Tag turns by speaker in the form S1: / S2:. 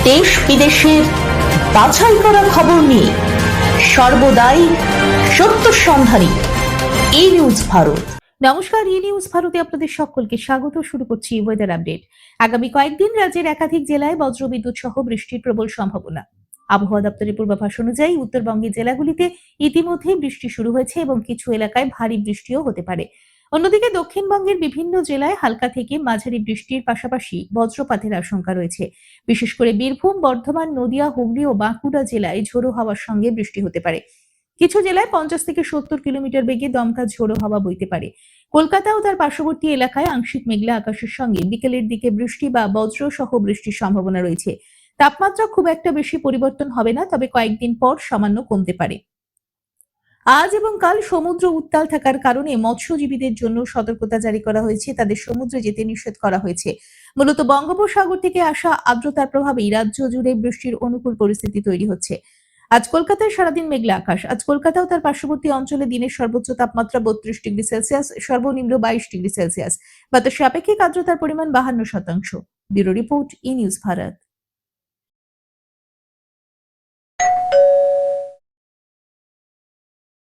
S1: দেশ বিদেশের বাছাই করা খবর নিয়ে সর্বদাই সত্য সন্ধানী ই নিউজ ভারত। নমস্কার, ই নিউজ ভারতে আপনাদের সকলকে স্বাগত। শুরু করছি ওয়েদার আপডেট। আগামী কয়েকদিন রাজ্যের একাধিক জেলায় বজ্রবিদ্যুৎ সহ বৃষ্টির প্রবল সম্ভাবনা। আবহাওয়া দপ্তরের পূর্বাভাস অনুযায়ী উত্তরবঙ্গের জেলাগুলিতে ইতিমধ্যেই বৃষ্টি শুরু হয়েছে এবং কিছু এলাকায় ভারী বৃষ্টিও হতে পারে। অন্যদিকে দক্ষিণবঙ্গের বিভিন্ন জেলায় হালকা থেকে মাঝারি বৃষ্টির পাশাপাশি বজ্রপাতের আশঙ্কা রয়েছে। বিশেষ করে বীরভূম, বর্ধমান, নদিয়া, হুগলি ও বাঁকুড়া জেলায় ঝোড়ো হাওয়ার সঙ্গে বৃষ্টি হতে পারে। কিছু জেলায় 50 থেকে 70 কিলোমিটার বেগে দমকা ঝোড়ো হাওয়া বইতে পারে। কলকাতা ও তার পার্শ্ববর্তী এলাকায় আংশিক মেঘলা আকাশের সঙ্গে বিকেলের দিকে বৃষ্টি বা বজ্র সহ বৃষ্টির সম্ভাবনা রয়েছে। তাপমাত্রা খুব একটা বেশি পরিবর্তন হবে না, তবে কয়েকদিন পর সামান্য কমতে পারে। আজ এবং কাল সমুদ্র উত্তাল থাকার কারণে মৎস্যজীবীদের জন্য সতর্কতা জারি করা হয়েছে। তাদের সমুদ্রে যেতে নিষেধ করা হয়েছে। মূলত বঙ্গোপসাগর থেকে আসা আর্দ্রতার প্রভাবেই রাজ্য জুড়ে বৃষ্টির অনুকূল পরিস্থিতি তৈরি হচ্ছে। আজ কলকাতায় সারাদিন মেঘলা আকাশ। আজ কলকাতা ও তার পার্শ্ববর্তী অঞ্চলে দিনের সর্বোচ্চ তাপমাত্রা 32 ডিগ্রি সেলসিয়াস, সর্বনিম্ন 22 ডিগ্রি সেলসিয়াস। বাতাসে আপেক্ষিক আর্দ্রতার পরিমাণ 52%। ব্যুরো রিপোর্ট, ই নিউজ ভারত।